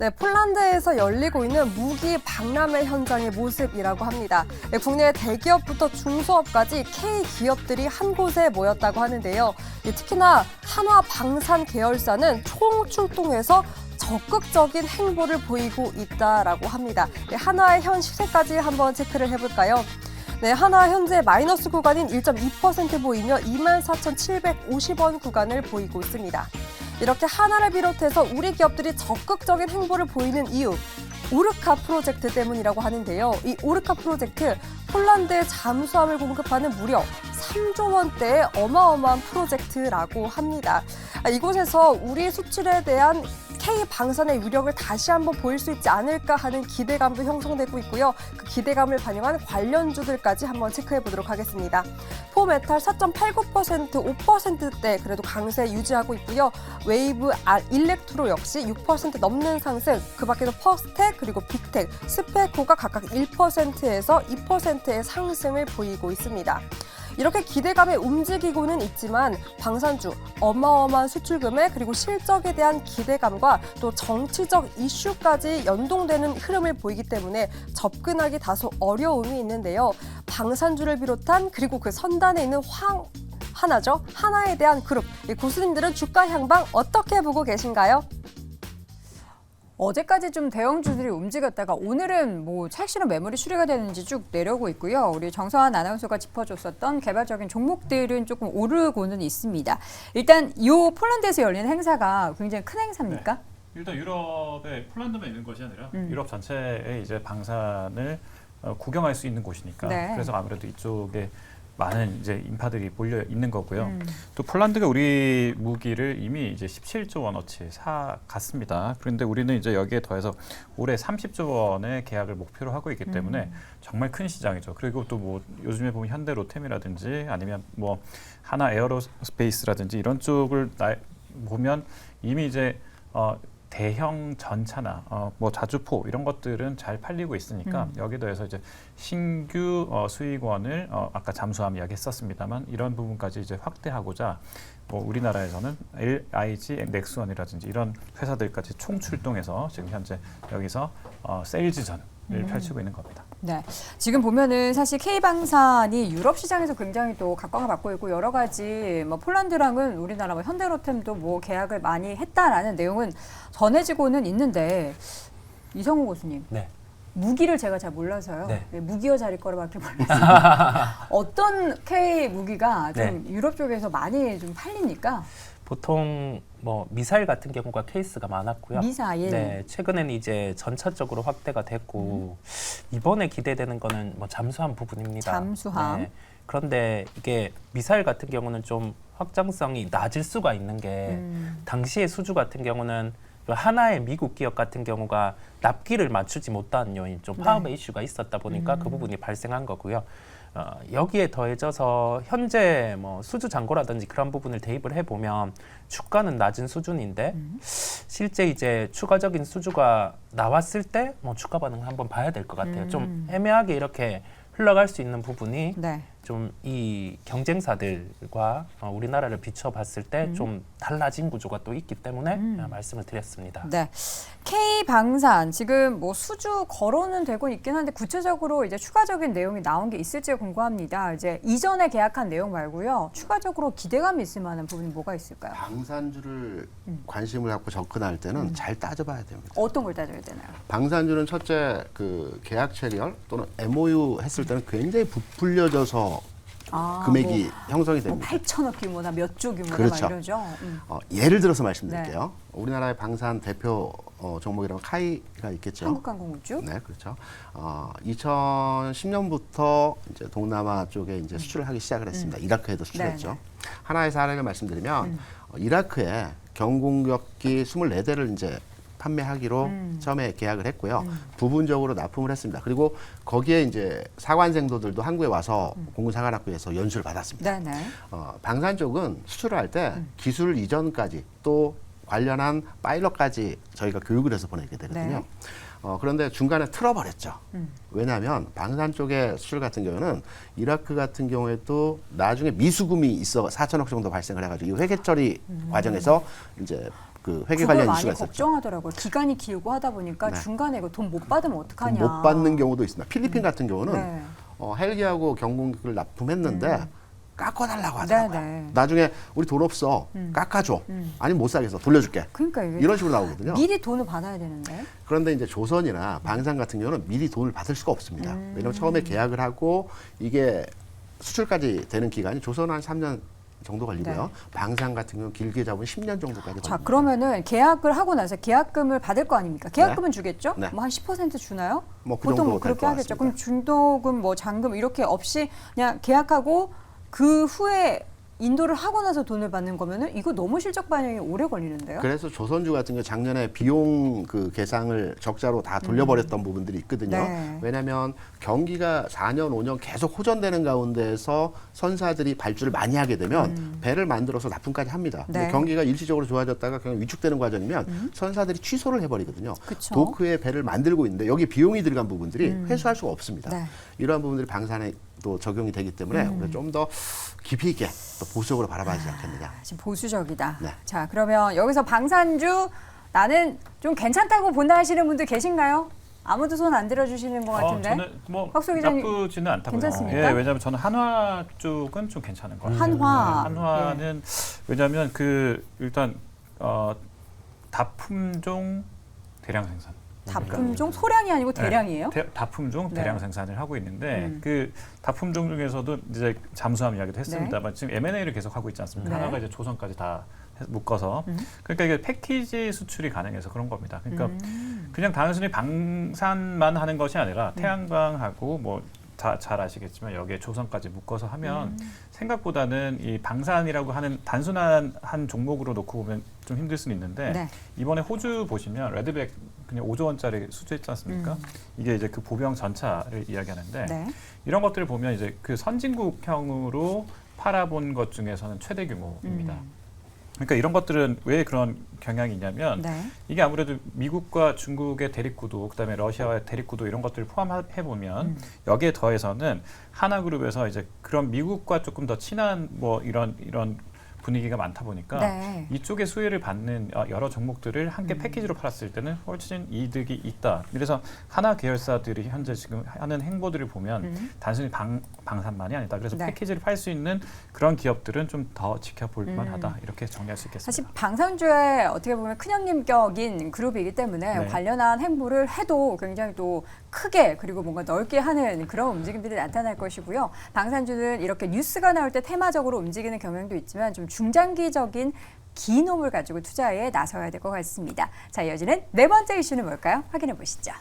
네, 폴란드에서 열리고 있는 무기 박람회 현장의 모습이라고 합니다. 네, 국내 대기업부터 중소업까지 K 기업들이 한 곳에 모였다고 하는데요. 특히나 한화 방산 계열사는 총출동해서 적극적인 행보를 보이고 있다라고 합니다. 네, 한화의 현 시세까지 한번 체크를 해볼까요? 네, 한화 현재 마이너스 구간인 1.2% 보이며 24,750원 구간을 보이고 있습니다. 이렇게 한화를 비롯해서 우리 기업들이 적극적인 행보를 보이는 이유, 오르카 프로젝트 때문이라고 하는데요. 이 오르카 프로젝트, 폴란드에 잠수함을 공급하는 무려 3조 원대의 어마어마한 프로젝트라고 합니다. 이곳에서 우리 수출에 대한 K방산의 위력을 다시 한번 보일 수 있지 않을까 하는 기대감도 형성되고 있고요. 그 기대감을 반영한 관련주들까지 한번 체크해 보도록 하겠습니다. 포메탈 4.89%, 5%대 그래도 강세 유지하고 있고요. 웨이브 일렉트로 역시 6% 넘는 상승, 그 밖에도 퍼스텍 그리고 빅텍, 스페코가 각각 1%에서 2%의 상승을 보이고 있습니다. 이렇게 기대감에 움직이고는 있지만 방산주, 어마어마한 수출 금액 그리고 실적에 대한 기대감과 또 정치적 이슈까지 연동되는 흐름을 보이기 때문에 접근하기 다소 어려움이 있는데요. 방산주를 비롯한 그리고 그 선단에 있는 하나죠. 하나에 대한 그룹. 고수님들은 주가 향방 어떻게 보고 계신가요? 어제까지 좀 대형주들이 움직였다가 오늘은 뭐 차익실현 매물이 추리가 되는지 쭉 내려오고 있고요. 우리 정서환 아나운서가 짚어줬었던 개발적인 종목들은 조금 오르고는 있습니다. 일단 이 폴란드에서 열리는 행사가 굉장히 큰 행사입니까? 네. 일단 유럽에 폴란드만 있는 것이 아니라 유럽 전체에 이제 방산을 구경할 수 있는 곳이니까 네. 그래서 아무래도 이쪽에 많은 이제 인파들이 몰려 있는 거고요. 또 폴란드가 우리 무기를 이미 이제 17조 원어치 사 갔습니다. 그런데 우리는 이제 여기에 더해서 올해 30조 원의 계약을 목표로 하고 있기 때문에 정말 큰 시장이죠. 그리고 또 뭐 요즘에 보면 현대 로템이라든지 아니면 뭐 하나 에어로스페이스라든지 이런 쪽을 보면 이미 이제 대형 전차나 뭐 자주포 이런 것들은 잘 팔리고 있으니까 여기에 더해서 이제 신규 수익원을 아까 잠수함 이야기했었습니다만 이런 부분까지 이제 확대하고자 뭐 우리나라에서는 LIG, 넥스원이라든지 이런 회사들까지 총출동해서 지금 현재 여기서 세일즈전을 펼치고 있는 겁니다. 네, 지금 보면은 사실 K방산이 유럽 시장에서 굉장히 또 각광을 받고 있고 여러 가지 뭐 폴란드랑은 우리나라 뭐 현대로템도 뭐 계약을 많이 했다라는 내용은 전해지고는 있는데 이성우 교수님. 네. 무기를 제가 잘 몰라서요. 네. 네, 무기여 자릴 거라밖에 몰랐습니다. 어떤 K 무기가 좀 네. 유럽 쪽에서 많이 좀 팔립니까? 보통 뭐 미사일 같은 경우가 케이스가 많았고요. 미사일. 네, 최근에는 이제 전차 쪽으로 확대가 됐고 이번에 기대되는 거는 뭐 잠수함 부분입니다. 잠수함. 네, 그런데 이게 미사일 같은 경우는 좀 확장성이 낮을 수가 있는 게 당시의 수주 같은 경우는 하나의 미국 기업 같은 경우가 납기를 맞추지 못한 요인, 좀 파업의 이슈가 있었다 보니까 그 부분이 발생한 거고요. 여기에 더해져서 현재 뭐 수주 잔고라든지 그런 부분을 대입을 해보면 주가는 낮은 수준인데 실제 이제 추가적인 수주가 나왔을 때 뭐 주가 반응을 한번 봐야 될 것 같아요. 좀 애매하게 이렇게 흘러갈 수 있는 부분이 네. 좀 이 경쟁사들과 우리나라를 비춰봤을 때 좀 달라진 구조가 또 있기 때문에 말씀을 드렸습니다. 네. K방산 지금 뭐 수주 거론은 되고 있긴 한데 구체적으로 이제 추가적인 내용이 나온 게 있을지 궁금합니다. 이제 이전에 계약한 내용 말고요. 추가적으로 기대감이 있을 만한 부분이 뭐가 있을까요? 방산주를 관심을 갖고 접근할 때는 잘 따져봐야 됩니다. 어떤 걸 따져야 되나요? 방산주는 첫째 그 계약 체결 또는 MOU 했을 때는 굉장히 부풀려져서 금액이 형성이 됩니다. 8천억 규모나 몇 조 규모나 그렇죠. 막 이러죠. 예를 들어서 말씀드릴게요. 우리나라의 방산 대표 종목이라면 카이가 있겠죠. 한국항공우주. 네, 그렇죠. 2010년부터 이제 동남아 쪽에 이제 수출을 하기 시작을 했습니다. 이라크에도 수출했죠. 네네. 하나의 사례를 말씀드리면 이라크에 경공격기 24대를 이제 판매하기로 처음에 계약을 했고요. 부분적으로 납품을 했습니다. 그리고 거기에 이제 사관생도들도 한국에 와서 공군사관학교에서 연수를 받았습니다. 네네. 방산 쪽은 수출을 할 때 기술 이전까지 또 관련한 파일럿까지 저희가 교육을 해서 보내게 되거든요. 네. 그런데 중간에 틀어버렸죠. 왜냐하면 방산 쪽의 수출 같은 경우는 이라크 같은 경우에도 나중에 미수금이 있어 4천억 정도 발생을 해가지고 이 회계 처리 과정에서 이제 그 회계 그걸 관련 많이 이슈가 있었죠. 걱정하더라고요. 기간이 길고 하다 보니까 네. 중간에 이거 돈 못 받으면 어떡하냐. 못 받는 경우도 있습니다. 필리핀 같은 경우는 네. 헬기하고 경공격을 납품했는데 깎아달라고 하더라고요. 네. 나중에 우리 돈 없어 깎아줘. 아니면 못 사겠어 돌려줄게. 그러니까 이게 이런 식으로 나오거든요. 미리 돈을 받아야 되는데. 그런데 이제 조선이나 방산 같은 경우는 미리 돈을 받을 수가 없습니다. 왜냐하면 처음에 계약을 하고 이게 수출까지 되는 기간이 조선은 한 3년 정도 걸리고요. 네. 방산 같은 경우는 길게 잡으면 10년 정도까지 자, 걸립니다. 그러면은 계약을 하고 나서 계약금을 받을 거 아닙니까? 계약금은 주겠죠? 네. 뭐 한 10% 주나요? 뭐그 보통 정도 뭐 될 그렇게 것 하겠죠. 같습니다. 그럼 중도금, 뭐 잔금 이렇게 없이 그냥 계약하고 그 후에 인도를 하고 나서 돈을 받는 거면은 이거 너무 실적 반영이 오래 걸리는데요. 그래서 조선주 같은 경우 작년에 비용 그 계상을 적자로 다 돌려버렸던 부분들이 있거든요. 네. 왜냐하면 경기가 4년, 5년 계속 호전되는 가운데서 선사들이 발주를 많이 하게 되면 배를 만들어서 납품까지 합니다. 근데 네. 경기가 일시적으로 좋아졌다가 그냥 위축되는 과정이면 선사들이 취소를 해버리거든요. 그쵸. 도크에 배를 만들고 있는데 여기 비용이 들어간 부분들이 회수할 수가 없습니다. 네. 이러한 부분들이 방산에 또 적용이 되기 때문에 우리가 좀 더 깊이 있게 또 보수적으로 바라봐야 하지 않겠느냐. 지금 보수적이다. 네. 자, 그러면 여기서 방산주 나는 좀 괜찮다고 본다 하시는 분들 계신가요? 아무도 손 안 들어주시는 것 같은데. 저는 뭐 박소 기자님, 나쁘지는 않다고요. 괜찮습니까? 예, 왜냐하면 저는 한화 쪽은 좀 괜찮은 것 같아요. 한화. 네, 한화는 왜냐하면 그 일단 다품종 대량 생산. 다품종 소량이 아니고 대량이에요? 다품종 네. 대량 생산을 하고 있는데 그 다품종 중에서도 이제 잠수함 이야기도 했습니다만 지금 M&A를 계속 하고 있지 않습니까? 네. 하나가 이제 조선까지 다 묶어서 그러니까 이게 패키지 수출이 가능해서 그런 겁니다. 그러니까 그냥 단순히 방산만 하는 것이 아니라 태양광하고 뭐 잘 아시겠지만 여기에 조선까지 묶어서 하면 생각보다는 이 방산이라고 하는 단순한 한 종목으로 놓고 보면 좀 힘들 수는 있는데 네. 이번에 호주 보시면 레드백 그냥 5조 원짜리 수주했지 않습니까? 이게 이제 그 보병 전차를 이야기하는데 네. 이런 것들을 보면 이제 그 선진국형으로 팔아본 것 중에서는 최대 규모입니다. 그러니까 이런 것들은 왜 그런 경향이 있냐면 네. 이게 아무래도 미국과 중국의 대립구도 그다음에 러시아와의 대립구도 이런 것들을 포함해 보면 여기에 더해서는 하나그룹에서 이제 그런 미국과 조금 더 친한 뭐 이런 분위기가 많다 보니까 네. 이쪽에 수혜를 받는 여러 종목들을 함께 패키지로 팔았을 때는 훨씬 이득이 있다. 그래서 하나 계열사들이 현재 지금 하는 행보들을 보면 단순히 방산만이 아니다. 그래서 네. 패키지를 팔 수 있는 그런 기업들은 좀 더 지켜볼 만하다. 이렇게 정리할 수 있겠습니다. 사실 방산주의 어떻게 보면 큰형님격인 그룹이기 때문에 네. 관련한 행보를 해도 굉장히 또 크게 그리고 뭔가 넓게 하는 그런 움직임들이 나타날 것이고요. 방산주는 이렇게 뉴스가 나올 때 테마적으로 움직이는 경향도 있지만 좀 중장기적인 긴 홈을 가지고 투자에 나서야 될 것 같습니다. 자, 이어지는 네 번째 이슈는 뭘까요? 확인해 보시죠.